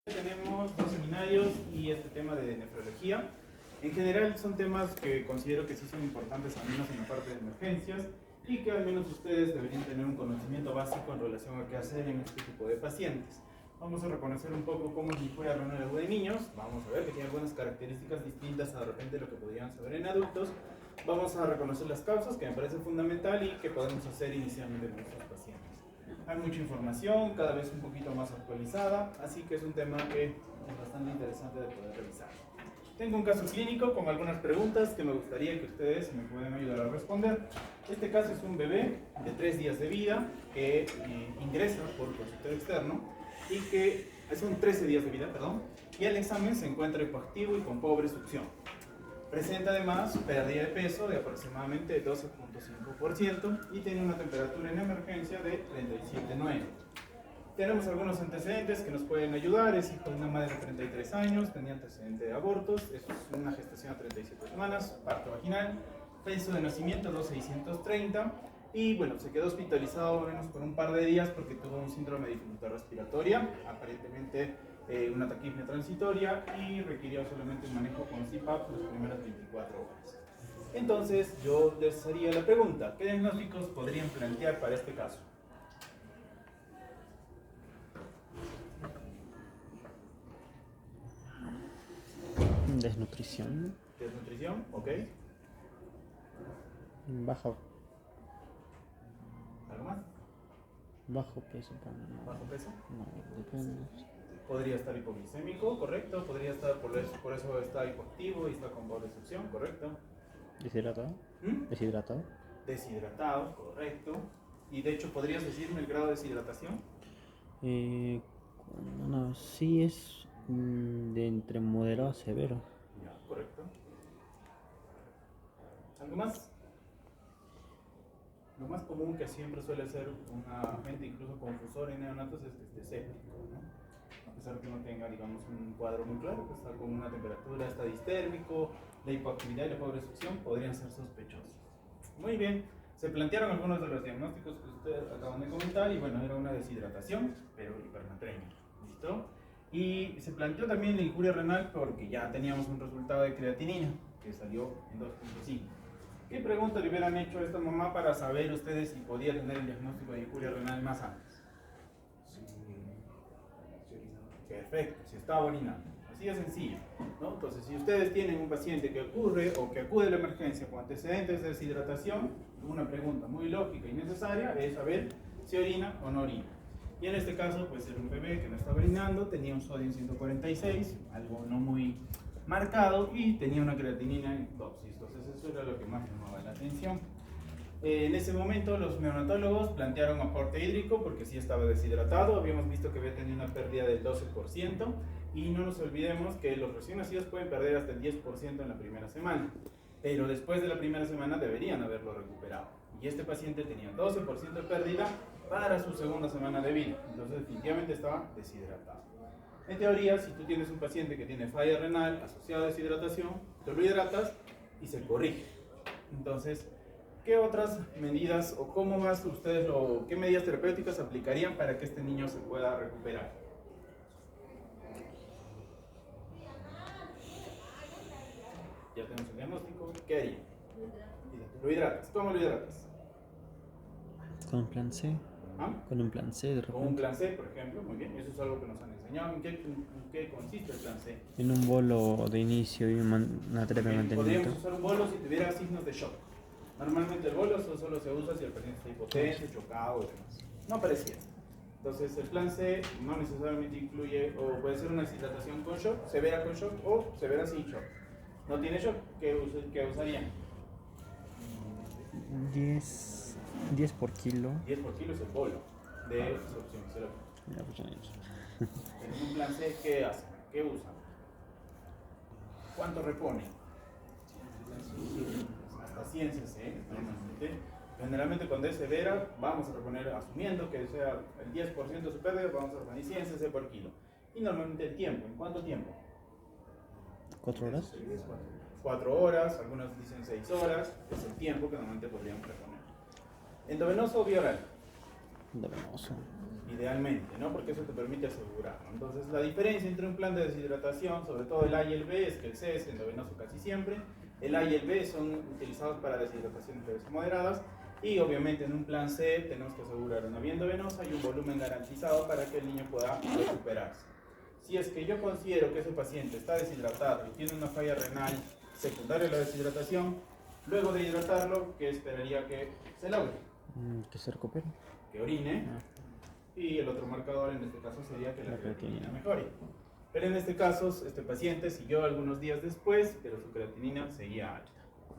Tenemos dos seminarios y este tema de nefrología. En general son temas que considero que sí son importantes, al menos en la parte de emergencias, y que al menos ustedes deberían tener un conocimiento básico en relación a qué hacer en este tipo de pacientes. Vamos a reconocer un poco cómo es linfória renal aguda de niños. Vamos a ver que tiene algunas características distintas a de repente lo que podrían saber en adultos. Vamos a reconocer las causas, que me parece fundamental y que podemos hacer inicialmente con nuestros pacientes. Hay mucha información, cada vez un poquito más actualizada, así que es un tema que es bastante interesante de poder revisar. Tengo un caso clínico con algunas preguntas que me gustaría que ustedes me puedan ayudar a responder. Este caso es un bebé de 3 días de vida que ingresa por consultorio externo y que son 13 días de vida, perdón, y el examen se encuentra hipoactivo y con pobre succión. Presenta además pérdida de peso de aproximadamente 12.5% y tiene una temperatura en emergencia de 37,9. Tenemos algunos antecedentes que nos pueden ayudar. Es hijo de una madre de 33 años, tenía antecedente de abortos, es una gestación a 37 semanas, parto vaginal, peso de nacimiento 2,630 y bueno, se quedó hospitalizado al menos por un par de días porque tuvo un síndrome de dificultad respiratoria, aparentemente una taquipnea transitoria y requirió solamente un manejo con CPAP las primeras 24 horas. Entonces yo les haría la pregunta, ¿qué diagnósticos podrían plantear para este caso? Desnutrición. Desnutrición, ok. Bajo ¿Algo más? peso. ¿Bajo peso? No, depende. Podría estar hipoglicémico, correcto. Podría estar, por eso está hipoactivo y está con pobre succión, correcto. ¿Deshidratado? ¿Deshidratado? Deshidratado, correcto. Y de hecho, ¿podrías decirme el grado de deshidratación? No, sí es de entre moderado a severo. Ya, correcto. ¿Algo más? Lo más común que siempre suele ser un agente incluso confusor en neonatos es que esté séptico, ¿no? A pesar que no tenga, digamos, un cuadro muy claro, que está con una temperatura, está distérmico, la hipoactividad y la pobre succión podrían ser sospechosos. Muy bien, se plantearon algunos de los diagnósticos que ustedes acaban de comentar y bueno, era una deshidratación, pero hipernatremia, ¿listo? Y se planteó también la injuria renal porque ya teníamos un resultado de creatinina que salió en 2,5. ¿Qué pregunta le hubieran hecho a esta mamá para saber ustedes si podía tener el diagnóstico de injuria renal más antes? Perfecto, si estaba orinando. Así de sencillo, ¿no? Entonces, si ustedes tienen un paciente que ocurre o que acude a la emergencia con antecedentes de deshidratación, una pregunta muy lógica y necesaria es saber si orina o no orina. Y en este caso, pues era un bebé que no estaba orinando, tenía un sodio en 146, algo no muy marcado, y tenía una creatinina en 2. Entonces eso era lo que más llamaba la atención. En ese momento los neonatólogos plantearon aporte hídrico porque sí estaba deshidratado, habíamos visto que había tenido una pérdida del 12% y no nos olvidemos que los recién nacidos pueden perder hasta el 10% en la primera semana, pero después de la primera semana deberían haberlo recuperado. Y este paciente tenía 12% de pérdida para su segunda semana de vida, entonces definitivamente estaba deshidratado. En teoría, si tú tienes un paciente que tiene falla renal asociada a deshidratación, tú lo hidratas y se corrige. Entonces, ¿qué otras medidas o cómo más ustedes qué medidas terapéuticas aplicarían para que este niño se pueda recuperar? Ya tenemos el diagnóstico, ¿qué harían? Lo hidratas, ¿cómo lo hidratas? Con un plan C. ¿Ah? Con un plan C de repente. Con un plan C, por ejemplo, muy bien, eso es algo que nos han enseñado. ¿En qué consiste el plan C? En un bolo de inicio y una terapia de mantenimiento. Podríamos usar un bolo si tuviera signos de shock. Normalmente el bolo solo se usa si el paciente está hipotenso, chocado y demás. No pareciera. Entonces el plan C no necesariamente incluye, o puede ser una deshidratación con shock, severa con shock o severa sin shock. ¿No tiene shock? ¿Qué usarían? 10 por kilo. 10 por kilo es el bolo de solución serótica. Ya, pues ya eso. En un plan C, ¿qué hacen? ¿Qué usan? ¿Cuánto repone? Hasta 100 cc normalmente. Generalmente cuando es severa vamos a reponer, asumiendo que sea el 10% de su pérdida, vamos a reponer 100 cc por kilo. Y normalmente el tiempo, ¿en cuánto tiempo? 4 horas. 4 horas, algunos dicen 6 horas, es el tiempo que normalmente podríamos reponer. ¿Endovenoso o vía oral? Endovenoso. Idealmente, ¿no? Porque eso te permite asegurarlo. Entonces, la diferencia entre un plan de deshidratación, sobre todo el A y el B, es que el C es endovenoso casi siempre. El A y el B son utilizados para deshidrataciones leves y moderadas. Y obviamente en un plan C tenemos que asegurar una vía endovenosa y un volumen garantizado para que el niño pueda recuperarse. Si es que yo considero que ese paciente está deshidratado y tiene una falla renal secundaria a la deshidratación, luego de hidratarlo, ¿qué esperaría que se logre? Que se recupere. Que orine. Ah, Y el otro marcador en este caso sería que la La creatinina creatinina. mejore. Pero en este caso, este paciente siguió algunos días después, pero su creatinina seguía alta,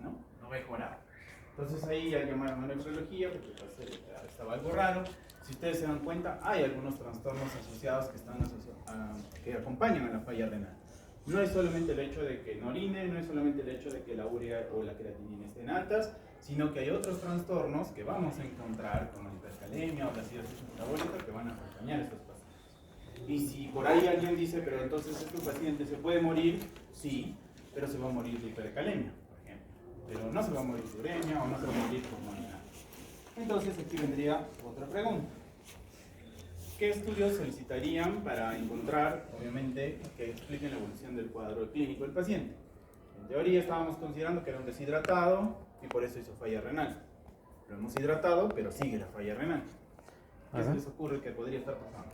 ¿no? No mejoraba. Entonces ahí ya llamaron a nefrología porque pues, estaba algo raro. Si ustedes se dan cuenta, hay algunos trastornos asociados que, que acompañan a la falla renal. No es solamente el hecho de que no orine, no es solamente el hecho de que la urea o la creatinina estén altas, sino que hay otros trastornos que vamos a encontrar, como la hipercalemia o la acidosis metabólica, que van a acompañar a estos pacientes. Y si por ahí alguien dice, pero entonces este paciente se puede morir, sí, pero se va a morir de hipercalemia, por ejemplo. Pero no se va a morir de uremia o no se va a morir por morir. Entonces aquí vendría otra pregunta. ¿Qué estudios solicitarían para encontrar, obviamente, que expliquen la evolución del cuadro clínico del paciente? En teoría estábamos considerando que era un deshidratado y por eso hizo falla renal. Lo hemos hidratado, pero sigue la falla renal. ¿Qué se les ocurre que podría estar pasando?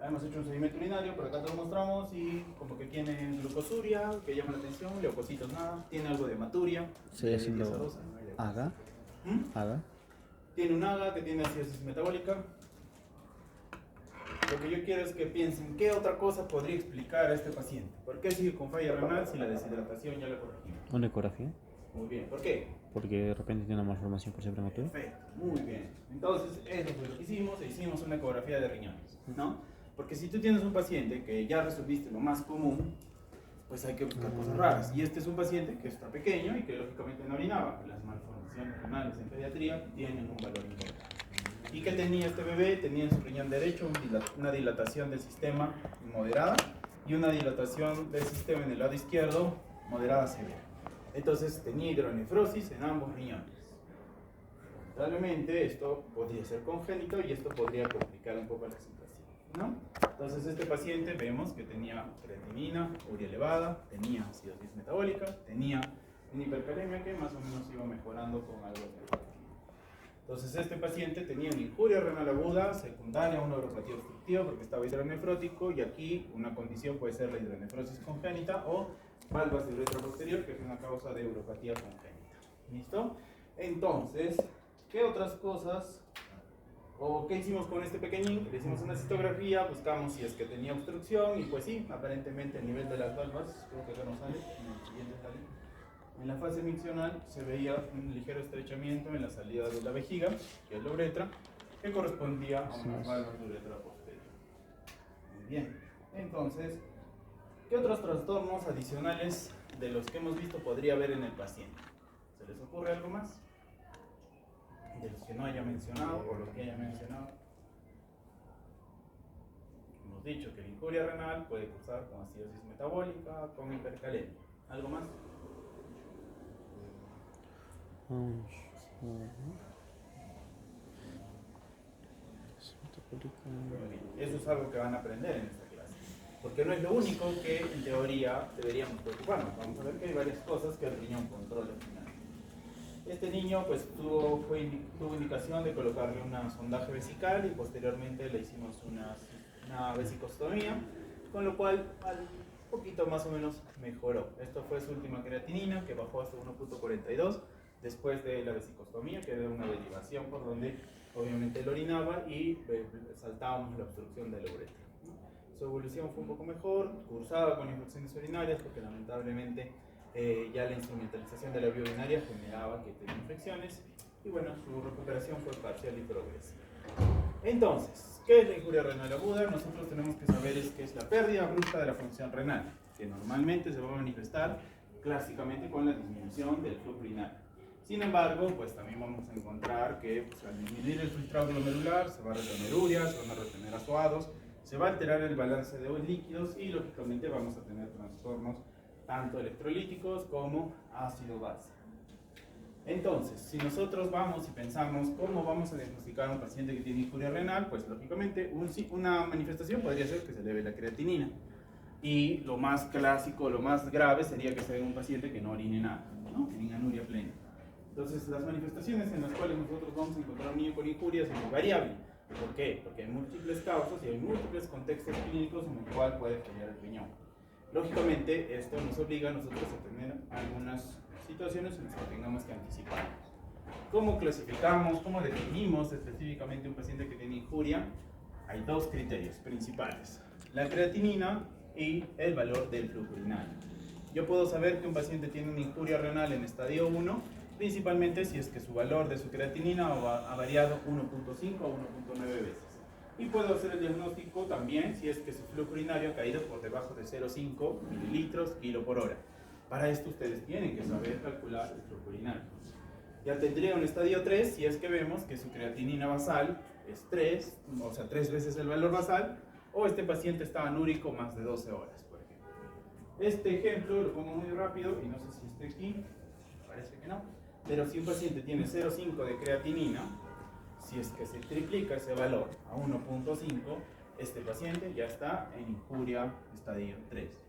Hemos hecho un seguimiento urinario, por acá te lo mostramos y como que tiene glucosuria, que llama la atención, leucocitos nada, tiene algo de hematuria. Estoy haciendo AGA. AGA. Tiene un AGA que tiene acidosis metabólica. Lo que yo quiero es que piensen qué otra cosa podría explicar a este paciente. ¿Por qué sigue con falla renal si la deshidratación ya la corregimos? Una ecografía. Muy bien, ¿por qué? Porque de repente tiene una malformación por ser prematuro. Perfecto, muy bien. Entonces, eso fue lo que hicimos, hicimos una ecografía de riñones, ¿no? Porque si tú tienes un paciente que ya resolviste lo más común, pues hay que buscar cosas raras. Y este es un paciente que está pequeño y que lógicamente no orinaba. Las malformaciones renales en pediatría tienen un valor importante. ¿Y qué tenía este bebé? Tenía en su riñón derecho una dilatación del sistema moderada y una dilatación del sistema en el lado izquierdo moderada severa. Entonces tenía hidronefrosis en ambos riñones. Lamentablemente esto podría ser congénito y esto podría complicar un poco la situación, ¿no? Entonces este paciente vemos que tenía creatinina, urea elevada, tenía acidosis metabólica, tenía una hipercalemia que más o menos iba mejorando con algo de creatinina. Entonces este paciente tenía una injuria renal aguda, secundaria a una uropatía obstructiva porque estaba hidronefrótico y aquí una condición puede ser la hidronefrosis congénita o valvas de uretra posterior, que es una causa de uropatía congénita. ¿Listo? Entonces, ¿qué otras cosas o qué hicimos con este pequeñín? Le hicimos una citografía, buscamos si es que tenía obstrucción y pues sí, aparentemente el nivel de las valvas, creo que acá no sale, en el siguiente sale. En la fase miccional se veía un ligero estrechamiento en la salida de la vejiga, que es la uretra, que correspondía a unas valvas de uretra posterior. Muy bien, entonces, ¿qué otros trastornos adicionales de los que hemos visto podría haber en el paciente? ¿Se les ocurre algo más? De los que no haya mencionado o los que haya mencionado. Hemos dicho que la injuria renal puede cursar con acidosis metabólica, con hipercalemia. ¿Algo más? Eso es algo que van a aprender en esta clase, porque no es lo único que en teoría deberíamos preocuparnos. Vamos a ver que hay varias cosas que el riñón controla al final. Este niño pues tuvo indicación de colocarle una sondaje vesical y posteriormente le hicimos una vesicostomía, con lo cual al poquito más o menos mejoró. Esto fue su última creatinina, que bajó hasta 1.42 después de la vesicostomía, que era una derivación por donde obviamente él orinaba y saltábamos la obstrucción de la uretra. Su evolución fue un poco mejor, cursaba con infecciones urinarias porque lamentablemente ya la instrumentalización de la vía urinaria generaba que tenía infecciones y bueno, su recuperación fue parcial y progresiva. Entonces, ¿qué es la injuria renal aguda? Nosotros tenemos que saber que es la pérdida brusca de la función renal, que normalmente se va a manifestar clásicamente con la disminución del flujo urinario. Sin embargo, pues también vamos a encontrar que pues, al disminuir el filtrado glomerular se va a retener urea, se van a retener azoados, se va a alterar el balance de líquidos y lógicamente vamos a tener trastornos tanto electrolíticos como ácido-base. Entonces, si nosotros vamos y pensamos cómo vamos a diagnosticar a un paciente que tiene injuria renal, pues lógicamente una manifestación podría ser que se eleve la creatinina. Y lo más clásico, lo más grave sería que sea un paciente que no orine nada, ¿no? Que tenga anuria plena. Entonces, las manifestaciones en las cuales nosotros vamos a encontrar un niño con injuria son muy variables. ¿Por qué? Porque hay múltiples causas y hay múltiples contextos clínicos en el cual puede fallar el riñón. Lógicamente, esto nos obliga a nosotros a tener algunas situaciones en las que tengamos que anticiparnos. ¿Cómo clasificamos, cómo definimos específicamente un paciente que tiene injuria? Hay dos criterios principales: la creatinina y el valor del flujo urinario. Yo puedo saber que un paciente tiene una injuria renal en estadio 1, principalmente si es que su valor de su creatinina ha variado 1.5 a 1.9 veces. Y puedo hacer el diagnóstico también si es que su flujo urinario ha caído por debajo de 0,5 mililitros kilo por hora. Para esto ustedes tienen que saber calcular el flujo urinario. Ya tendría un estadio 3 si es que vemos que su creatinina basal es 3, o sea 3 veces el valor basal, o este paciente está anúrico más de 12 horas, por ejemplo. Este ejemplo lo pongo muy rápido y no sé si esté aquí, parece que no, pero si un paciente tiene 0,5 de creatinina, si es que se triplica ese valor a 1.5, este paciente ya está en injuria estadio 3.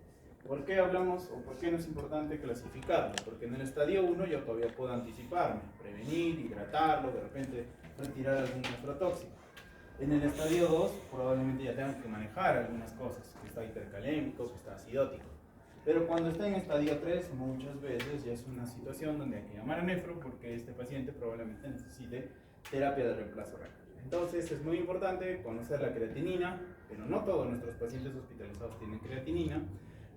¿Por qué hablamos o por qué no es importante clasificarlo? Porque en el estadio 1 yo todavía puedo anticiparme, prevenir, hidratarlo, de repente retirar algún nefrotóxico. En el estadio 2 probablemente ya tengan que manejar algunas cosas, que está hipercalémico, que está acidótico. Pero cuando está en estadio 3, muchas veces ya es una situación donde hay que llamar a nefro porque este paciente probablemente necesite terapia de reemplazo renal. Entonces es muy importante conocer la creatinina, pero no todos nuestros pacientes hospitalizados tienen creatinina.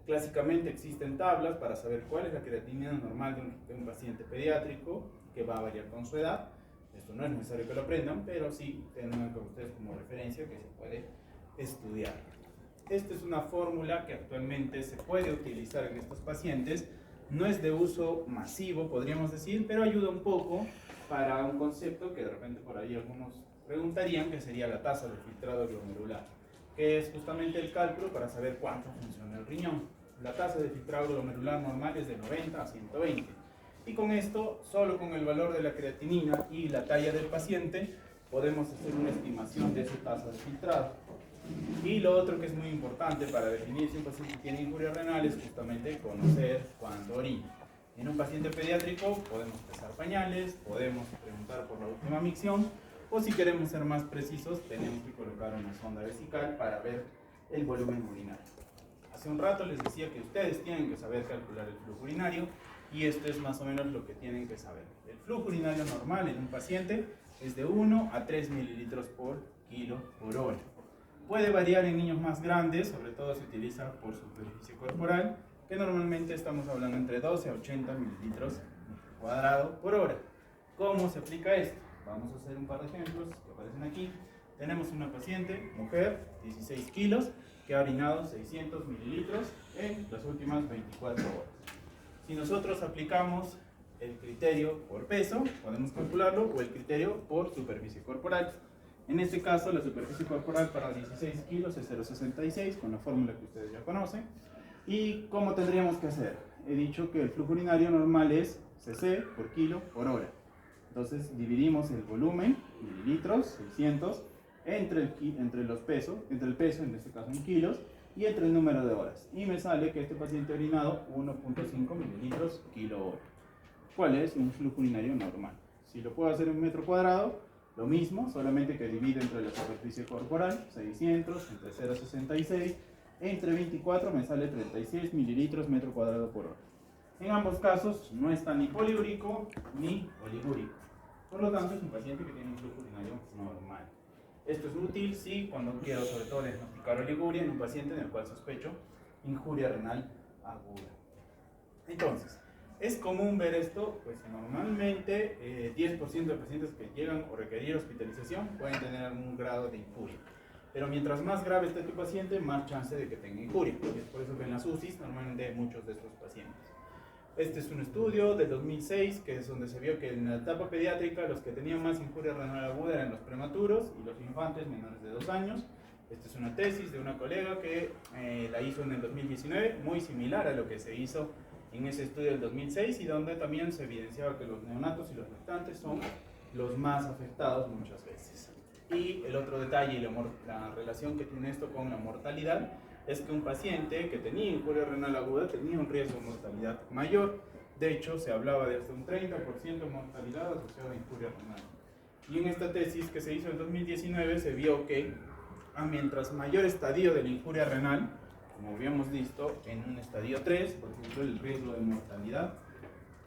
Clásicamente existen tablas para saber cuál es la creatinina normal de un paciente pediátrico, que va a variar con su edad. Esto no es necesario que lo aprendan, pero sí tengan con ustedes como referencia que se puede estudiar. Esta es una fórmula que actualmente se puede utilizar en estos pacientes. No es de uso masivo, podríamos decir, pero ayuda un poco para un concepto que de repente por ahí algunos preguntarían, que sería la tasa de filtrado glomerular, que es justamente el cálculo para saber cuánto funciona el riñón. La tasa de filtrado glomerular normal es de 90 a 120. Y con esto, solo con el valor de la creatinina y la talla del paciente, podemos hacer una estimación de su tasa de filtrado. Y lo otro que es muy importante para definir si un paciente tiene injuria renal es justamente conocer cuándo orina. En un paciente pediátrico podemos pesar pañales, podemos preguntar por la última micción, o si queremos ser más precisos, tenemos que colocar una sonda vesical para ver el volumen urinario. Hace un rato les decía que ustedes tienen que saber calcular el flujo urinario, y esto es más o menos lo que tienen que saber. El flujo urinario normal en un paciente es de 1 a 3 mililitros por kilo por hora. Puede variar en niños más grandes, sobre todo se utiliza por superficie corporal, que normalmente estamos hablando entre 12 a 80 mililitros cuadrado por hora. ¿Cómo se aplica esto? Vamos a hacer un par de ejemplos que aparecen aquí. Tenemos una paciente, mujer, 16 kilos, que ha orinado 600 mililitros en las últimas 24 horas. Si nosotros aplicamos el criterio por peso, podemos calcularlo, o el criterio por superficie corporal. En este caso, la superficie corporal para 16 kilos es 0,66, con la fórmula que ustedes ya conocen. ¿Y cómo tendríamos que hacer? He dicho que el flujo urinario normal es cc por kilo por hora. Entonces, dividimos el volumen, mililitros, 600, entre el peso, en este caso en kilos, y entre el número de horas. Y me sale que este paciente ha orinado 1.5 mililitros kilo hora. ¿Cuál es un flujo urinario normal? Si lo puedo hacer en metro cuadrado, lo mismo, solamente que divide entre la superficie corporal, 600, entre 0,66, entre 24 me sale 36 mililitros metro cuadrado por hora. En ambos casos no está ni poliúrico ni oligúrico. Por lo tanto, es un paciente que tiene un flujo urinario normal. Esto es útil si cuando quiero sobre todo diagnosticar oliguria en un paciente en el cual sospecho injuria renal aguda. Entonces, ¿es común ver esto? Pues normalmente 10% de pacientes que llegan o requerir hospitalización pueden tener algún grado de injuria. Pero mientras más grave esté tu paciente, más chance de que tenga injuria. Y es por eso que en las UCIs normalmente hay muchos de estos pacientes. Este es un estudio del 2006, que es donde se vio que en la etapa pediátrica los que tenían más injuria renal aguda eran los prematuros y los infantes menores de 2 años. Esta es una tesis de una colega que la hizo en el 2019, muy similar a lo que se hizo en ese estudio del 2006 y donde también se evidenciaba que los neonatos y los lactantes son los más afectados muchas veces. Y el otro detalle y la relación que tiene esto con la mortalidad es que un paciente que tenía injuria renal aguda tenía un riesgo de mortalidad mayor. De hecho, se hablaba de hasta un 30% de mortalidad asociada a injuria renal. Y en esta tesis que se hizo en 2019 se vio que mientras mayor estadio de la injuria renal, como habíamos visto, en un estadio 3, por ejemplo, el riesgo de mortalidad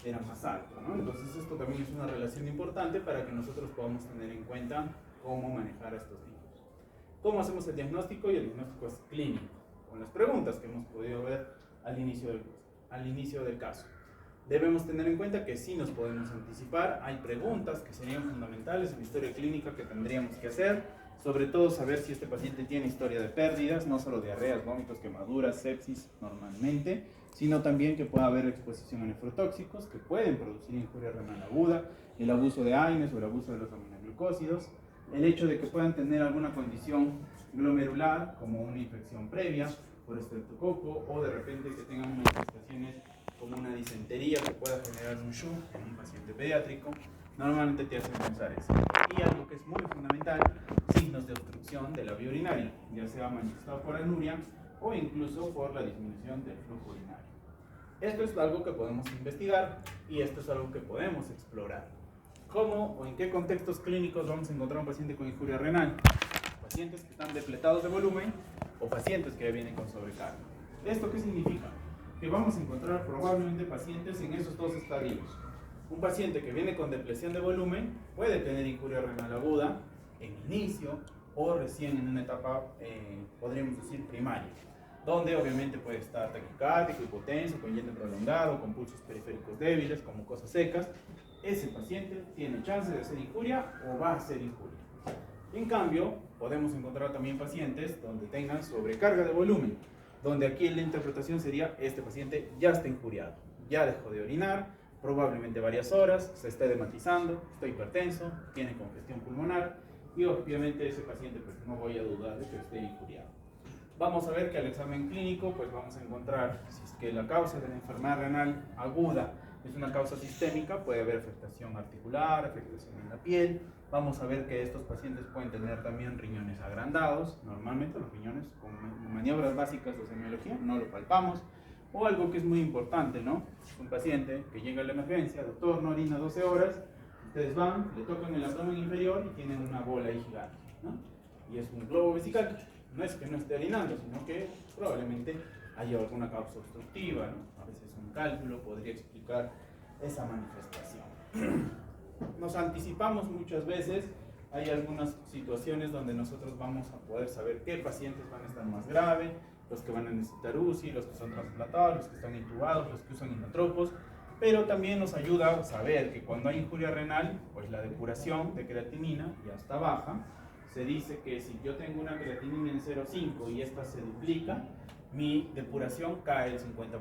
era más alto, ¿no? Entonces esto también es una relación importante para que nosotros podamos tener en cuenta cómo manejar a estos niños. ¿Cómo hacemos el diagnóstico? Y el diagnóstico es clínico, con las preguntas que hemos podido ver al inicio del caso. Debemos tener en cuenta que sí nos podemos anticipar, hay preguntas que serían fundamentales en la historia clínica que tendríamos que hacer, sobre todo saber si este paciente tiene historia de pérdidas, no solo diarreas, vómitos, quemaduras, sepsis normalmente, sino también que pueda haber exposición a nefrotóxicos que pueden producir injuria renal aguda, el abuso de AINES o el abuso de los aminoglucósidos, el hecho de que puedan tener alguna condición glomerular como una infección previa por estreptococo o de repente que tengan manifestaciones como una disentería que pueda generar un SHU en un paciente pediátrico, normalmente te hacen pensar eso. Y algo que es muy fundamental, signos de obstrucción de la vía urinaria, ya sea manifestado por anuria o incluso por la disminución del flujo urinario. Esto es algo que podemos investigar y esto es algo que podemos explorar. ¿Cómo o en qué contextos clínicos vamos a encontrar un paciente con injuria renal? Pacientes que están depletados de volumen o pacientes que ya vienen con sobrecarga. ¿Esto qué significa? Que vamos a encontrar probablemente pacientes en esos dos estadios. Un paciente que viene con depresión de volumen puede tener injuria renal aguda en inicio o recién en una etapa, podríamos decir, primaria, donde obviamente puede estar taquicárdico, hipotenso, con yente prolongado, con pulsos periféricos débiles, con mucosas secas. Ese paciente tiene chance de hacer injuria o va a hacer injuria. En cambio, podemos encontrar también pacientes donde tengan sobrecarga de volumen, donde aquí la interpretación sería: este paciente ya está injuriado, ya dejó de orinar, probablemente varias horas, se está edematizando, está hipertenso, tiene congestión pulmonar y obviamente ese paciente pues no voy a dudar de que esté injuriado. Vamos a ver que al examen clínico pues vamos a encontrar si es que la causa de la enfermedad renal aguda es una causa sistémica, puede haber afectación articular, afectación en la piel. Vamos a ver que estos pacientes pueden tener también riñones agrandados. Normalmente los riñones con maniobras básicas de semiología no lo palpamos. O algo que es muy importante, ¿no? Un paciente que llega a la emergencia, doctor, no orina 12 horas, ustedes van, le tocan el abdomen inferior y tienen una bola ahí gigante, ¿no? Y es un globo vesical. No es que no esté orinando, sino que probablemente haya alguna causa obstructiva, ¿no? A veces un cálculo podría explicar esa manifestación. Nos anticipamos muchas veces, hay algunas situaciones donde nosotros vamos a poder saber qué pacientes van a estar más graves, los que van a necesitar UCI, los que son trasplantados, los que están intubados, los que usan inotropos, pero también nos ayuda a saber que cuando hay injuria renal, pues la depuración de creatinina ya está baja. Se dice que si yo tengo una creatinina en 0,5 y esta se duplica, mi depuración cae el 50%.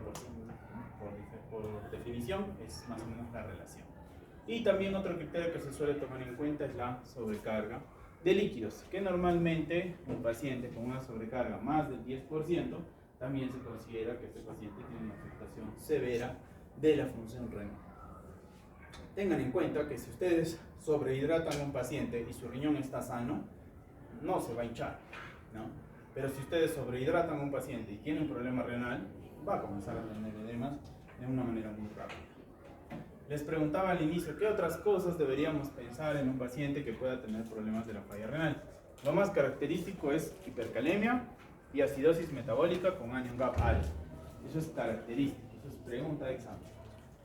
Por definición, es más o menos la relación. Y también otro criterio que se suele tomar en cuenta es la sobrecarga de líquidos, que normalmente un paciente con una sobrecarga más del 10% también se considera que este paciente tiene una afectación severa de la función renal. Tengan en cuenta que si ustedes sobrehidratan a un paciente y su riñón está sano, no se va a hinchar, ¿no? Pero si ustedes sobrehidratan a un paciente y tiene un problema renal, va a comenzar a tener edemas de una manera muy rápida. Les preguntaba al inicio, ¿qué otras cosas deberíamos pensar en un paciente que pueda tener problemas de la falla renal? Lo más característico es hipercalemia y acidosis metabólica con anion gap alto. Eso es característico, eso es pregunta de examen.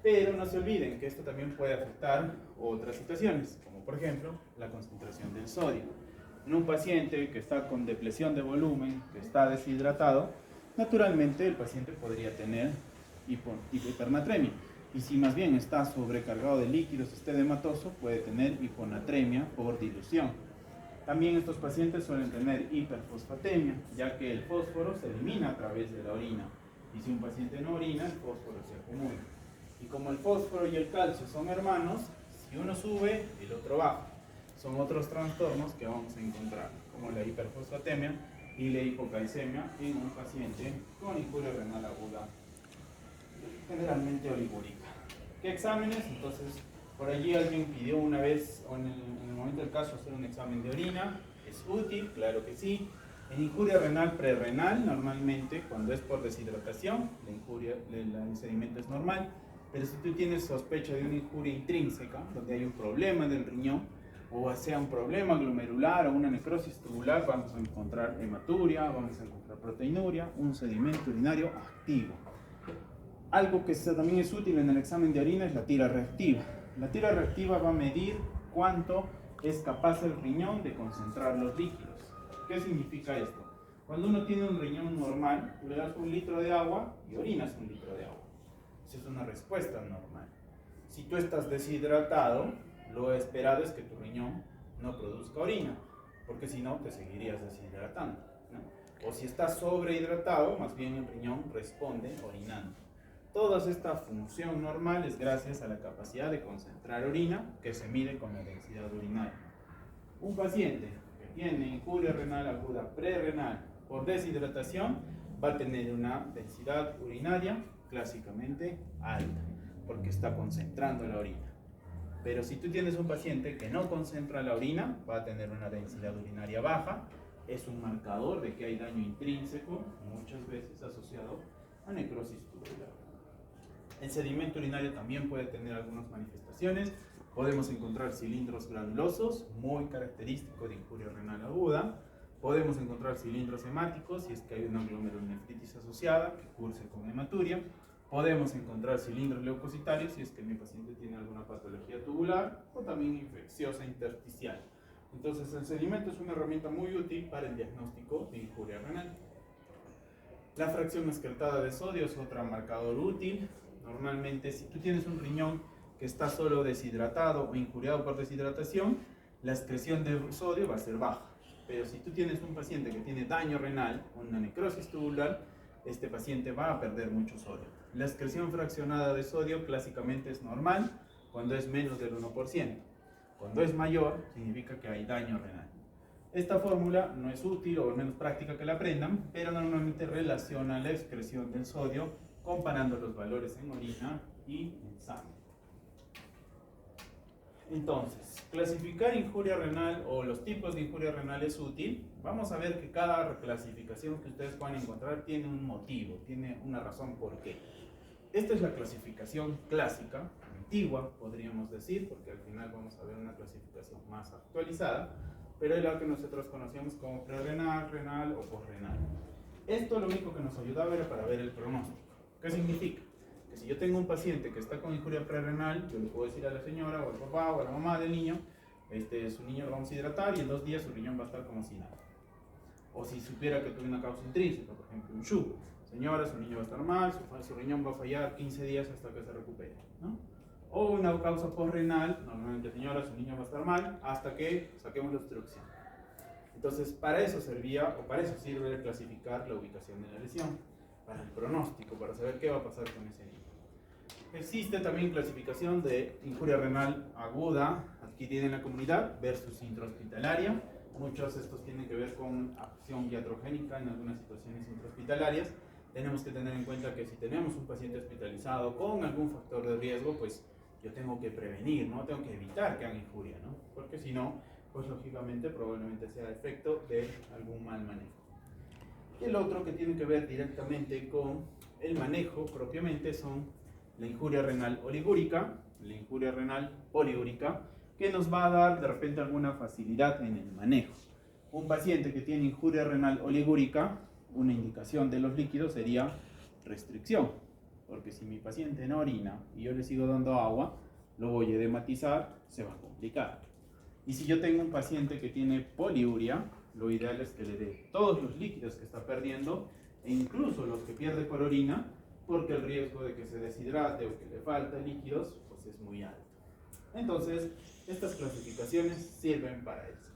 Pero no se olviden que esto también puede afectar otras situaciones, como por ejemplo la concentración del sodio. En un paciente que está con depresión de volumen, que está deshidratado, naturalmente el paciente podría tener hipernatremia. Y si más bien está sobrecargado de líquidos, está edematoso, puede tener hiponatremia por dilución. También estos pacientes suelen tener hiperfosfatemia, ya que el fósforo se elimina a través de la orina. Y si un paciente no orina, el fósforo se acumula. Y como el fósforo y el calcio son hermanos, si uno sube, el otro baja. Son otros trastornos que vamos a encontrar, como la hiperfosfatemia y la hipocalcemia en un paciente con injuria renal aguda generalmente oligúrica. ¿Qué exámenes? Entonces, por allí alguien pidió una vez, o en el momento del caso, hacer un examen de orina. ¿Es útil? Claro que sí. En injuria renal prerrenal, normalmente, cuando es por deshidratación, el sedimento es normal. Pero si tú tienes sospecha de una injuria intrínseca, donde hay un problema del riñón, o sea un problema glomerular o una necrosis tubular, vamos a encontrar hematuria, vamos a encontrar proteinuria, un sedimento urinario activo. Algo que también es útil en el examen de orina es la tira reactiva. La tira reactiva va a medir cuánto es capaz el riñón de concentrar los líquidos. ¿Qué significa esto? Cuando uno tiene un riñón normal, tú le das 1 litro de agua y orinas 1 litro de agua. Esa es una respuesta normal. Si tú estás deshidratado, lo esperado es que tu riñón no produzca orina, porque si no te seguirías deshidratando, ¿no? O si estás sobrehidratado, más bien el riñón responde orinando. Toda esta función normal es gracias a la capacidad de concentrar orina que se mide con la densidad urinaria. Un paciente que tiene injuria renal aguda prerrenal por deshidratación va a tener una densidad urinaria clásicamente alta, porque está concentrando la orina. Pero si tú tienes un paciente que no concentra la orina, va a tener una densidad urinaria baja. Es un marcador de que hay daño intrínseco, muchas veces asociado a necrosis tubular. El sedimento urinario también puede tener algunas manifestaciones. Podemos encontrar cilindros granulosos, muy característico de injuria renal aguda. Podemos encontrar cilindros hemáticos, si es que hay una glomerulonefritis asociada, que curse con hematuria. Podemos encontrar cilindros leucocitarios, si es que mi paciente tiene alguna patología tubular o también infecciosa intersticial. Entonces, el sedimento es una herramienta muy útil para el diagnóstico de injuria renal. La fracción excretada de sodio es otro marcador útil. Normalmente, si tú tienes un riñón que está solo deshidratado o injuriado por deshidratación, la excreción de sodio va a ser baja. Pero si tú tienes un paciente que tiene daño renal o una necrosis tubular, este paciente va a perder mucho sodio. La excreción fraccionada de sodio clásicamente es normal cuando es menos del 1%. Cuando es mayor, significa que hay daño renal. Esta fórmula no es útil o al menos práctica que la aprendan, pero normalmente relaciona la excreción del sodio comparando los valores en orina y en sangre. Entonces, clasificar injuria renal o los tipos de injuria renal es útil. Vamos a ver que cada clasificación que ustedes puedan encontrar tiene un motivo, tiene una razón por qué. Esta es la clasificación clásica, antigua podríamos decir, porque al final vamos a ver una clasificación más actualizada, pero es la que nosotros conocíamos como prerrenal, renal o posrenal. Esto lo único que nos ayudaba era para ver el pronóstico. ¿Qué significa? Que si yo tengo un paciente que está con injuria prerrenal, yo le puedo decir a la señora o al papá o a la mamá del niño, su niño lo vamos a hidratar y en 2 días su riñón va a estar como si nada. O si supiera que tuve una causa intrínseca, por ejemplo un SHU, señora, su niño va a estar mal, su riñón va a fallar 15 días hasta que se recupere, ¿no? O una causa posrenal, normalmente señora, su niño va a estar mal hasta que saquemos la obstrucción. Entonces, para eso servía, o para eso sirve clasificar la ubicación de la lesión, para el pronóstico, para saber qué va a pasar con ese niño. Existe también clasificación de injuria renal aguda adquirida en la comunidad versus intrahospitalaria. Muchos de estos tienen que ver con acción iatrogénica en algunas situaciones intrahospitalarias. Tenemos que tener en cuenta que si tenemos un paciente hospitalizado con algún factor de riesgo, pues yo tengo que prevenir, ¿no? Tengo que evitar que haga injuria, ¿no? Porque si no, pues lógicamente probablemente sea efecto de algún mal manejo. Y el otro que tiene que ver directamente con el manejo propiamente son la injuria renal oligúrica, la injuria renal poliúrica, que nos va a dar de repente alguna facilidad en el manejo. Un paciente que tiene injuria renal oligúrica, una indicación de los líquidos sería restricción, porque si mi paciente no orina y yo le sigo dando agua, lo voy a edematizar, se va a complicar. Y si yo tengo un paciente que tiene poliuria, lo ideal es que le dé todos los líquidos que está perdiendo, e incluso los que pierde por orina, porque el riesgo de que se deshidrate o que le falta líquidos pues es muy alto. Entonces, estas clasificaciones sirven para eso.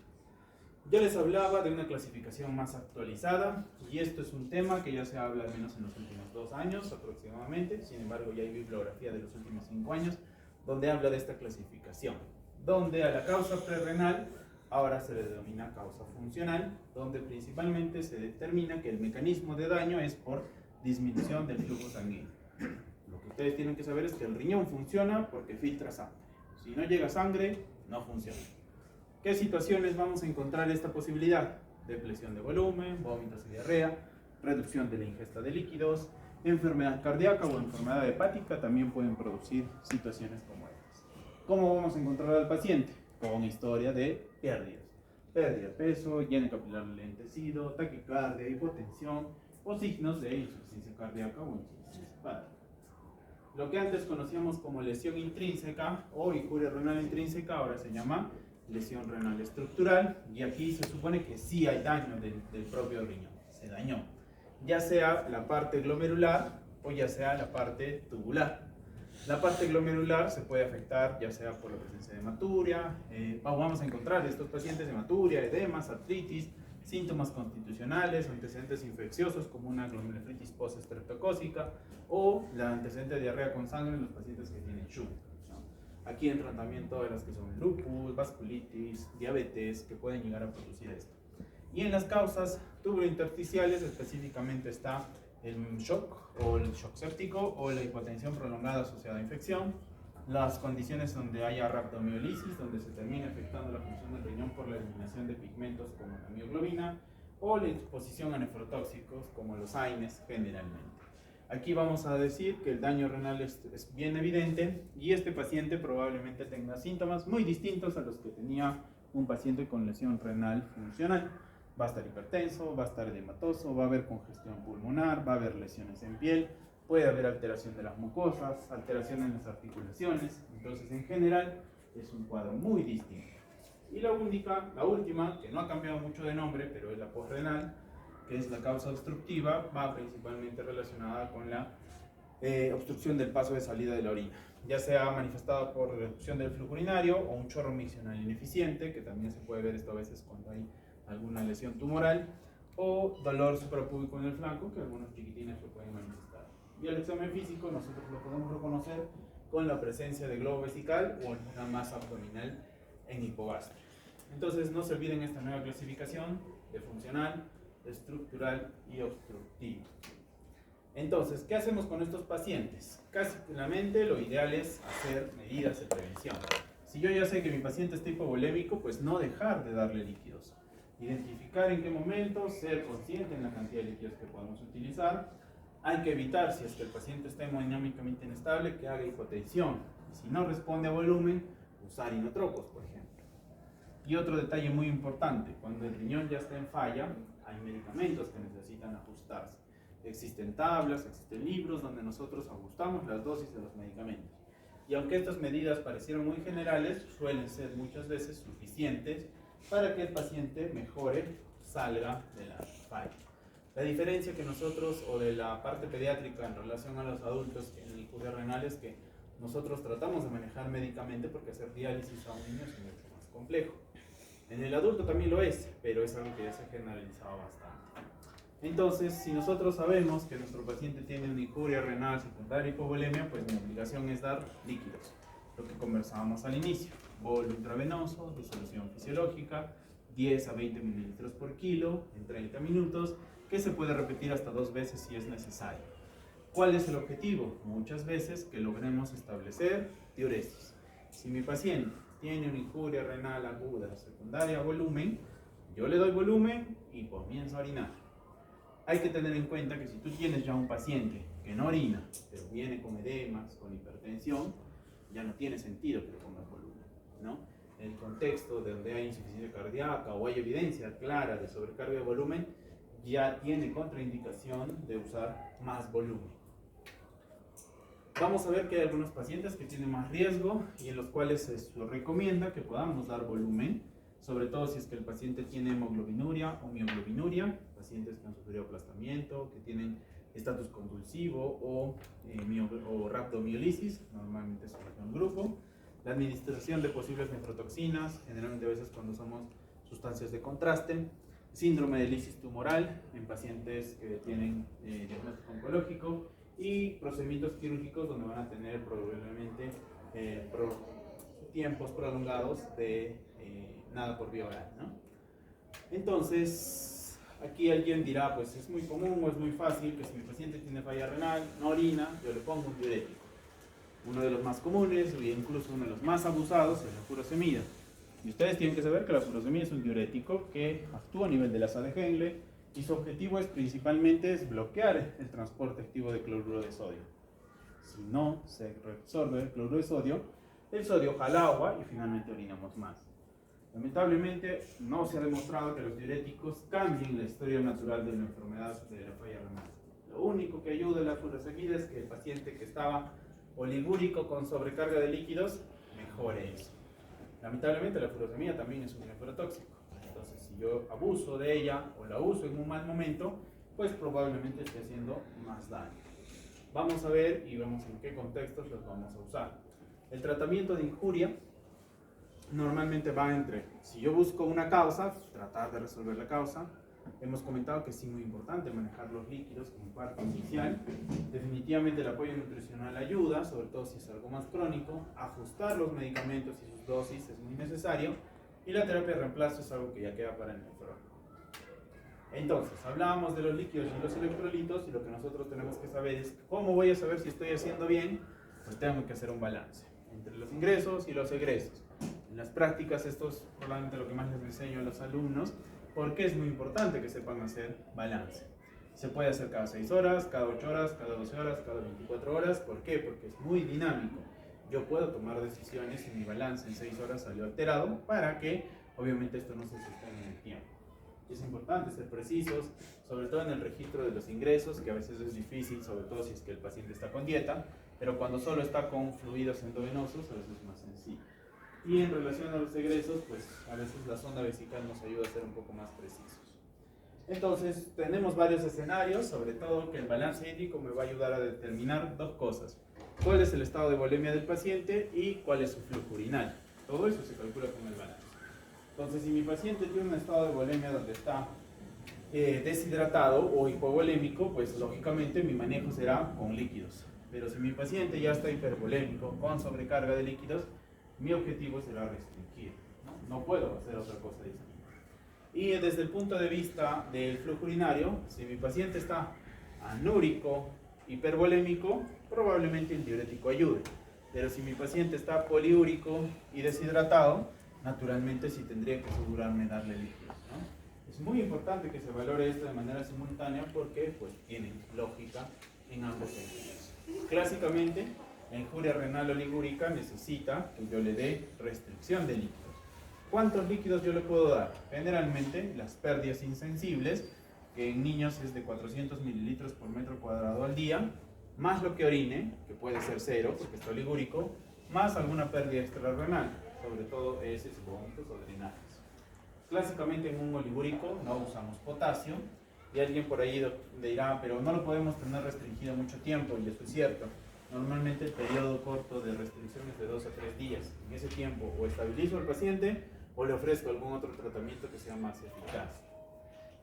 Yo les hablaba de una clasificación más actualizada, y esto es un tema que ya se habla al menos en los últimos 2 años aproximadamente. Sin embargo, ya hay bibliografía de los últimos 5 años donde habla de esta clasificación, donde a la causa prerrenal ahora se le denomina causa funcional, donde principalmente se determina que el mecanismo de daño es por disminución del flujo sanguíneo. Lo que ustedes tienen que saber es que el riñón funciona porque filtra sangre. Si no llega sangre, no funciona. ¿Qué situaciones vamos a encontrar esta posibilidad? Depresión de volumen, vómitos y diarrea, reducción de la ingesta de líquidos, enfermedad cardíaca o enfermedad hepática también pueden producir situaciones como estas. ¿Cómo vamos a encontrar al paciente? Con historia de pérdidas. Pérdida de peso, lleno capilar lentecido, taquicardia, hipotensión o signos de insuficiencia cardíaca o insuficiencia hepática. Lo que antes conocíamos como lesión intrínseca o injuria renal intrínseca ahora se llama lesión renal estructural, y aquí se supone que sí hay daño del propio riñón, se dañó, ya sea la parte glomerular o ya sea la parte tubular. La parte glomerular se puede afectar ya sea por la presencia de hematuria, vamos a encontrar estos pacientes hematuria, edemas, artritis, síntomas constitucionales, antecedentes infecciosos como una glomerulonefritis post-estreptocócica o la antecedente de diarrea con sangre en los pacientes que tienen SHUG. Aquí entran también todas las que son lupus, vasculitis, diabetes, que pueden llegar a producir esto. Y en las causas tubulointersticiales específicamente está el shock o el shock séptico o la hipotensión prolongada asociada a infección, las condiciones donde haya rhabdomiolisis, donde se termina afectando la función del riñón por la eliminación de pigmentos como la mioglobina, o la exposición a nefrotóxicos como los AINES generalmente. Aquí vamos a decir que el daño renal es bien evidente y este paciente probablemente tenga síntomas muy distintos a los que tenía un paciente con lesión renal funcional. Va a estar hipertenso, va a estar edematoso, va a haber congestión pulmonar, va a haber lesiones en piel, puede haber alteración de las mucosas, alteración en las articulaciones. Entonces, en general, es un cuadro muy distinto. Y la última, que no ha cambiado mucho de nombre, pero es la posrenal, que es la causa obstructiva, va principalmente relacionada con la obstrucción del paso de salida de la orina, ya sea manifestada por reducción del flujo urinario o un chorro miccional ineficiente, que también se puede ver esto a veces cuando hay alguna lesión tumoral, o dolor suprapúbico en el flanco, que algunos chiquitines lo pueden manifestar. Y el examen físico nosotros lo podemos reconocer con la presencia de globo vesical o alguna masa abdominal en hipogastria. Entonces no se olviden esta nueva clasificación de funcional, estructural y obstructivo. Entonces, ¿qué hacemos con estos pacientes? Clásicamente lo ideal es hacer medidas de prevención. Si yo ya sé que mi paciente está hipovolémico, pues no dejar de darle líquidos. Identificar en qué momento, ser consciente en la cantidad de líquidos que podemos utilizar. Hay que evitar, si es que el paciente está hemodinámicamente inestable, que haga hipotensión. Y si no responde a volumen, usar inotropos, por ejemplo. Y otro detalle muy importante, cuando el riñón ya está en falla, hay medicamentos que necesitan ajustarse. Existen tablas, existen libros donde nosotros ajustamos las dosis de los medicamentos. Y aunque estas medidas parecieron muy generales, suelen ser muchas veces suficientes para que el paciente mejore, salga de la falla. La diferencia que nosotros, o de la parte pediátrica en relación a los adultos en el injuria renal, es que nosotros tratamos de manejar médicamente porque hacer diálisis a un niño es mucho más complejo. En el adulto también lo es, pero es algo que ya se ha generalizado bastante. Entonces, si nosotros sabemos que nuestro paciente tiene una injuria renal secundaria hipovolemia, pues mi obligación es dar líquidos, lo que conversábamos al inicio. Bolo intravenoso, disolución fisiológica, 10 a 20 mililitros por kilo en 30 minutos, que se puede repetir hasta 2 veces si es necesario. ¿Cuál es el objetivo? Muchas veces que logremos establecer diuresis. Si mi paciente tiene una injuria renal aguda secundaria a volumen, yo le doy volumen y comienzo a orinar. Hay que tener en cuenta que si tú tienes ya un paciente que no orina, pero viene con edemas, con hipertensión, ya no tiene sentido que le pongas volumen, ¿no? En el contexto de donde hay insuficiencia cardíaca o hay evidencia clara de sobrecarga de volumen, ya tiene contraindicación de usar más volumen. Vamos a ver que hay algunos pacientes que tienen más riesgo y en los cuales se recomienda que podamos dar volumen, sobre todo si es que el paciente tiene hemoglobinuria o mioglobinuria, pacientes que han sufrido aplastamiento, que tienen estatus convulsivo o rhabdomiolisis, normalmente es un grupo. La administración de posibles nefrotoxinas, generalmente a veces cuando somos sustancias de contraste. Síndrome de lisis tumoral en pacientes que tienen diagnóstico oncológico y procedimientos quirúrgicos donde van a tener probablemente tiempos prolongados de nada por vía oral, ¿no? Entonces, Aquí alguien dirá, pues es muy común o es muy fácil que si mi paciente tiene falla renal, no orina, yo le pongo un diurético. Uno de los más comunes, e incluso uno de los más abusados, es la furosemida. Y ustedes tienen que saber que la furosemida es un diurético que actúa a nivel de la sal de Henle y su objetivo es principalmente bloquear el transporte activo de cloruro de sodio. Si no se reabsorbe el cloruro de sodio, el sodio jala agua y finalmente orinamos más. Lamentablemente no se ha demostrado que los diuréticos cambien la historia natural de la enfermedad de la falla renal. Lo único que ayuda a la furosemida es que el paciente que estaba oligúrico con sobrecarga de líquidos mejore eso. Lamentablemente la furosemida también es un nefrotóxico. Entonces si yo abuso de ella o la uso en un mal momento, pues probablemente esté haciendo más daño. Vamos a ver y vemos en qué contextos los vamos a usar. El tratamiento de injuria normalmente va entre, si yo busco una causa, tratar de resolver la causa. Hemos comentado que es muy importante manejar los líquidos como parte inicial. Definitivamente el apoyo nutricional ayuda, sobre todo si es algo más crónico. Ajustar los medicamentos y sus dosis es muy necesario. Y la terapia de reemplazo es algo que ya queda para el nefrólogo. Entonces, hablábamos de los líquidos y los electrolitos, y lo que nosotros tenemos que saber es cómo voy a saber si estoy haciendo bien. Pues tengo que hacer un balance entre los ingresos y los egresos. En las prácticas esto es probablemente lo que más les enseño a los alumnos, porque es muy importante que sepan hacer balance. Se puede hacer cada 6 horas, cada 8 horas, cada 12 horas, cada 24 horas. ¿Por qué? Porque es muy dinámico. Yo puedo tomar decisiones si mi balance en 6 horas salió alterado para que obviamente esto no se sostenga en el tiempo. Es importante ser precisos, sobre todo en el registro de los ingresos, que a veces es difícil, sobre todo si es que el paciente está con dieta, pero cuando solo está con fluidos endovenosos a veces es más sencillo. Y en relación a los egresos, pues a veces la sonda vesical nos ayuda a ser un poco más precisos. Entonces, tenemos varios escenarios, sobre todo que el balance hídrico me va a ayudar a determinar dos cosas. Cuál es el estado de volemia del paciente y cuál es su flujo urinario. Todo eso se calcula con el balance. Entonces, si mi paciente tiene un estado de volemia donde está deshidratado o hipovolémico, pues lógicamente mi manejo será con líquidos. Pero si mi paciente ya está hipervolémico, con sobrecarga de líquidos, mi objetivo será restringir. No puedo hacer otra cosa distinta. Y desde el punto de vista del flujo urinario, si mi paciente está anúrico, hipervolémico, probablemente el diurético ayude. Pero si mi paciente está poliúrico y deshidratado, naturalmente sí tendría que asegurarme darle líquidos, ¿no? Es muy importante que se valore esto de manera simultánea porque pues tiene lógica en ambos sentidos. Clásicamente, la injuria renal oligúrica necesita que yo le dé restricción de líquidos. ¿Cuántos líquidos yo le puedo dar? Generalmente las pérdidas insensibles, que en niños es de 400 mililitros por metro cuadrado al día, más lo que orine, que puede ser 0 porque está oligúrico, más alguna pérdida extrarrenal, sobre todo heces, vómitos o drenajes. Clásicamente en un oligúrico no usamos potasio, y alguien por ahí dirá, pero no lo podemos tener restringido mucho tiempo, y eso es cierto. Normalmente el periodo corto de restricción es de 2 a 3 días. En ese tiempo o estabilizo al paciente o le ofrezco algún otro tratamiento que sea más eficaz.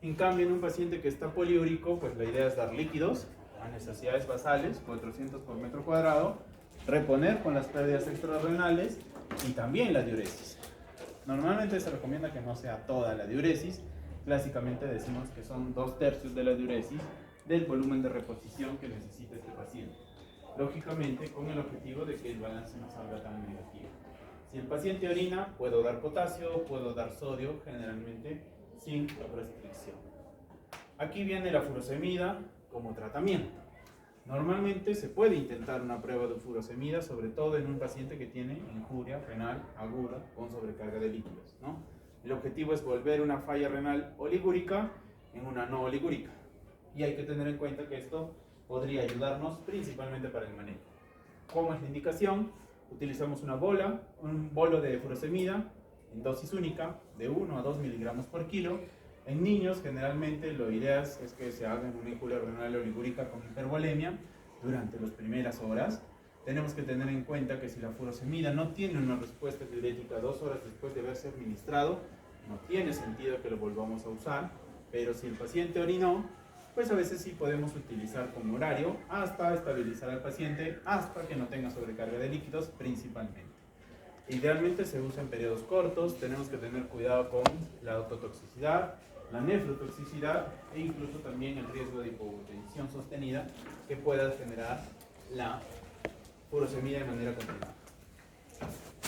En cambio, en un paciente que está poliúrico, pues la idea es dar líquidos a necesidades basales, 400 por metro cuadrado, reponer con las pérdidas extrarrenales y también la diuresis. Normalmente se recomienda que no sea toda la diuresis. Clásicamente decimos que son 2/3 de la diuresis del volumen de reposición que necesita este paciente. Lógicamente con el objetivo de que el balance no salga tan negativo. Si el paciente orina, puedo dar potasio, puedo dar sodio, generalmente sin restricción. Aquí viene la furosemida como tratamiento. Normalmente se puede intentar una prueba de furosemida, sobre todo en un paciente que tiene injuria renal aguda con sobrecarga de líquidos, ¿no? El objetivo es volver una falla renal oligúrica en una no oligúrica. Y hay que tener en cuenta que esto podría ayudarnos principalmente para el manejo. ¿Cómo es la indicación? Utilizamos una bola, un bolo de furosemida en dosis única de 1 a 2 miligramos por kilo. En niños generalmente lo ideal es que se haga una injuria renal oligúrica con hipervolemia durante las primeras horas. Tenemos que tener en cuenta que si la furosemida no tiene una respuesta diurética 2 horas después de haberse administrado, no tiene sentido que lo volvamos a usar, pero si el paciente orinó, pues a veces sí podemos utilizar como horario hasta estabilizar al paciente, hasta que no tenga sobrecarga de líquidos principalmente. Idealmente se usa en periodos cortos, tenemos que tener cuidado con la autotoxicidad, la nefrotoxicidad e incluso también el riesgo de hipotensión sostenida que pueda generar la furosemida de manera continua.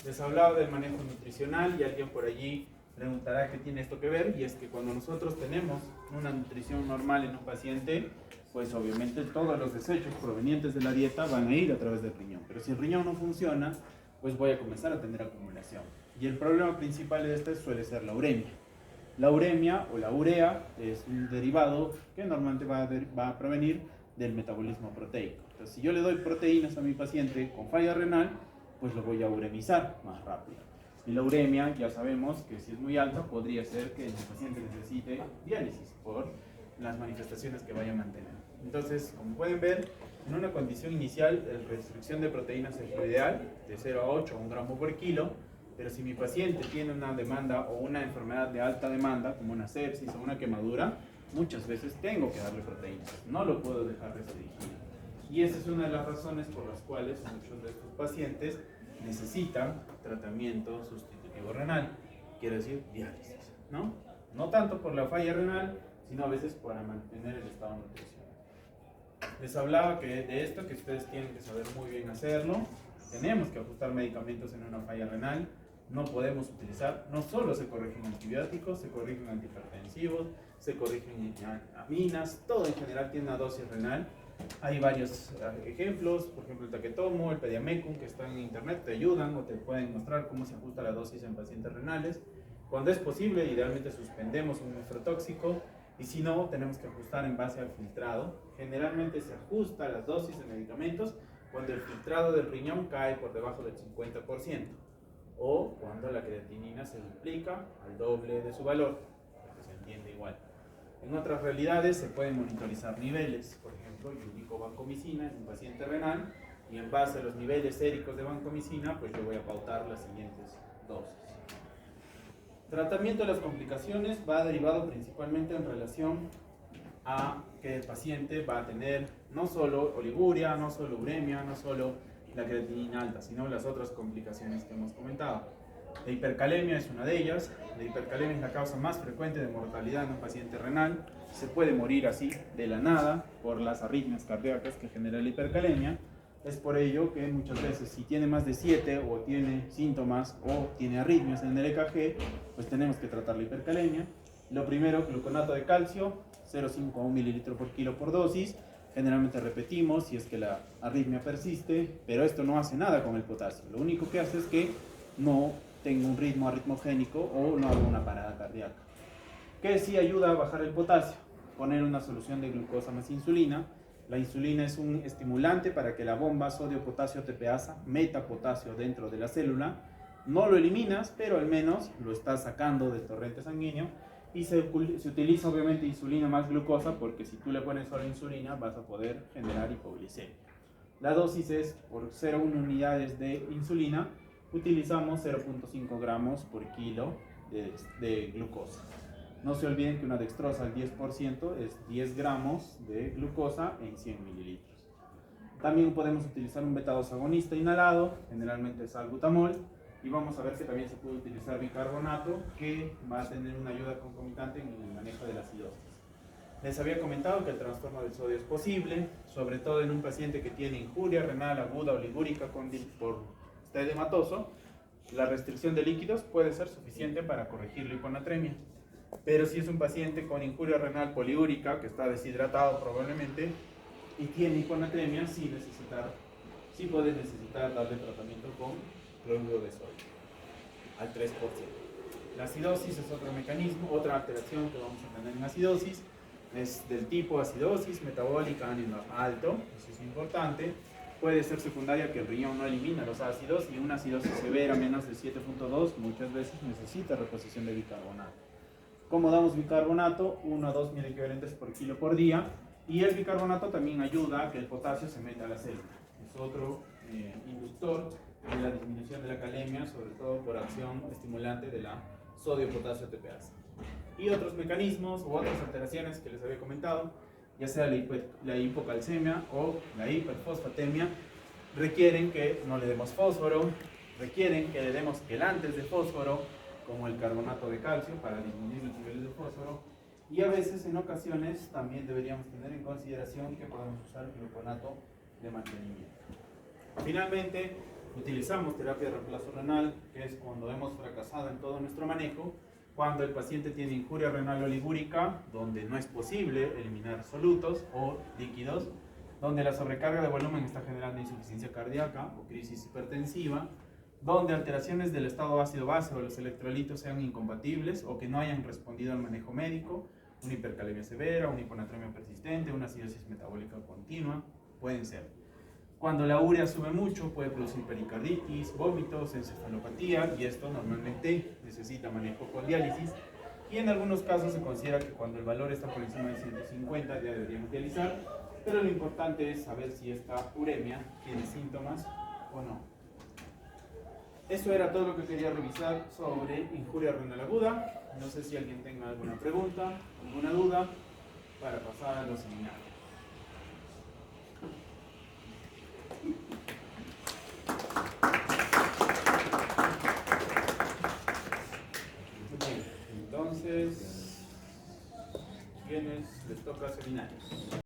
Les hablaba del manejo nutricional y alguien por allí preguntará qué tiene esto que ver, y es que cuando nosotros tenemos una nutrición normal en un paciente, pues obviamente todos los desechos provenientes de la dieta van a ir a través del riñón, pero si el riñón no funciona, pues voy a comenzar a tener acumulación. Y el problema principal de este suele ser la uremia. La uremia o la urea es un derivado que normalmente va a provenir del metabolismo proteico. Entonces, si yo le doy proteínas a mi paciente con falla renal, pues lo voy a uremizar más rápido. Y la uremia, ya sabemos que si es muy alta, podría ser que el paciente necesite diálisis por las manifestaciones que vaya a mantener. Entonces, como pueden ver, en una condición inicial, la restricción de proteínas es lo ideal, de 0 a 8 a 1 gramo por kilo, pero si mi paciente tiene una demanda o una enfermedad de alta demanda, como una sepsis o una quemadura, muchas veces tengo que darle proteínas, no lo puedo dejar restringido. Y esa es una de las razones por las cuales muchos de estos pacientes necesitan tratamiento sustitutivo renal, quiere decir diálisis, ¿no? No tanto por la falla renal, sino a veces para mantener el estado nutricional. Les hablaba de esto, que ustedes tienen que saber muy bien hacerlo. Tenemos que ajustar medicamentos en una falla renal. No podemos utilizar, no solo se corrigen antibióticos, se corrigen antihipertensivos, se corrigen aminas, todo en general tiene una dosis renal. Hay varios ejemplos, por ejemplo el taquetomo, el pediamecum, que están en internet, te ayudan o te pueden mostrar cómo se ajusta la dosis en pacientes renales. Cuando es posible, idealmente suspendemos un nefrotóxico, y si no, tenemos que ajustar en base al filtrado. Generalmente se ajusta las dosis de medicamentos cuando el filtrado del riñón cae por debajo del 50%, o cuando la creatinina se duplica al doble de su valor, para que se entienda igual. En otras realidades se pueden monitorizar niveles, por ejemplo, yo indico vancomicina en un paciente renal, y en base a los niveles séricos de vancomicina, pues yo voy a pautar las siguientes dosis. Tratamiento de las complicaciones va derivado principalmente en relación a que el paciente va a tener no solo oliguria, no solo uremia, no solo la creatinina alta, sino las otras complicaciones que hemos comentado. La hipercalemia es una de ellas. La hipercalemia es la causa más frecuente de mortalidad en un paciente renal. Se puede morir así de la nada por las arritmias cardíacas que genera la hipercalemia. Es por ello que muchas veces, si tiene más de 7 o tiene síntomas o tiene arritmias en el EKG, pues tenemos que tratar la hipercalemia. Lo primero, gluconato de calcio, 0,5 a 1 mililitro por kilo por dosis. Generalmente repetimos si es que la arritmia persiste, pero esto no hace nada con el potasio. Lo único que hace es que no tengo un ritmo arritmogénico o no hago una parada cardíaca. ¿Qué sí ayuda a bajar el potasio? Poner una solución de glucosa más insulina. La insulina es un estimulante para que la bomba sodio-potasio TPasa meta potasio dentro de la célula. No lo eliminas, pero al menos lo estás sacando del torrente sanguíneo. Y se utiliza obviamente insulina más glucosa, porque si tú le pones solo insulina vas a poder generar hipoglicemia. La dosis es por 0,1 unidades de insulina, utilizamos 0,5 gramos por kilo de glucosa. No se olviden que una dextrosa al 10% es 10 gramos de glucosa en 100 mililitros. También podemos utilizar un beta-2 agonista inhalado, generalmente es salbutamol, y vamos a ver que también se puede utilizar bicarbonato, que va a tener una ayuda concomitante en el manejo de la acidosis. Les había comentado que el trastorno del sodio es posible, sobre todo en un paciente que tiene injuria renal aguda o ligúrica por estado hematoso. La restricción de líquidos puede ser suficiente para corregir la hiponatremia. Pero si es un paciente con injuria renal poliúrica, que está deshidratado probablemente, y tiene hiponatremia, sí puede necesitar darle tratamiento con cloruro de sodio al 3%. La acidosis es otro mecanismo, otra alteración que vamos a tener en acidosis. Es del tipo acidosis metabólica ánimo alto, eso es importante. Puede ser secundaria, que el riñón no elimina los ácidos, y una acidosis severa menos de 7.2 muchas veces necesita reposición de bicarbonato. ¿Cómo damos bicarbonato? 1 a 2 miliequivalentes por kilo por día, y el bicarbonato también ayuda a que el potasio se meta a la célula. Es otro inductor de la disminución de la calemia, sobre todo por acción estimulante de la sodio-potasio TPasa. Y otros mecanismos u otras alteraciones que les había comentado, ya sea la hipocalcemia o la hiperfosfatemia, requieren que no le demos fósforo, requieren que le demos quelantes de fósforo, como el carbonato de calcio, para disminuir los niveles de fósforo, Y a veces, en ocasiones, también deberíamos tener en consideración que podemos usar gluconato de mantenimiento. Finalmente, utilizamos terapia de reemplazo renal, que es cuando hemos fracasado en todo nuestro manejo, cuando el paciente tiene injuria renal oligúrica, donde no es posible eliminar solutos o líquidos, donde la sobrecarga de volumen está generando insuficiencia cardíaca o crisis hipertensiva, donde alteraciones del estado ácido-base o los electrolitos sean incompatibles o que no hayan respondido al manejo médico, una hipercalemia severa, una hiponatremia persistente, una acidosis metabólica continua, pueden ser. Cuando la urea sube mucho puede producir pericarditis, vómitos, encefalopatía, y esto normalmente necesita manejo con diálisis. Y en algunos casos se considera que cuando el valor está por encima de 150 ya deberíamos dializar, pero lo importante es saber si esta uremia tiene síntomas o no. Eso era todo lo que quería revisar sobre injuria renal aguda. No sé si alguien tenga alguna pregunta, alguna duda, para pasar a los seminarios. Bien, entonces, ¿quiénes les toca seminarios?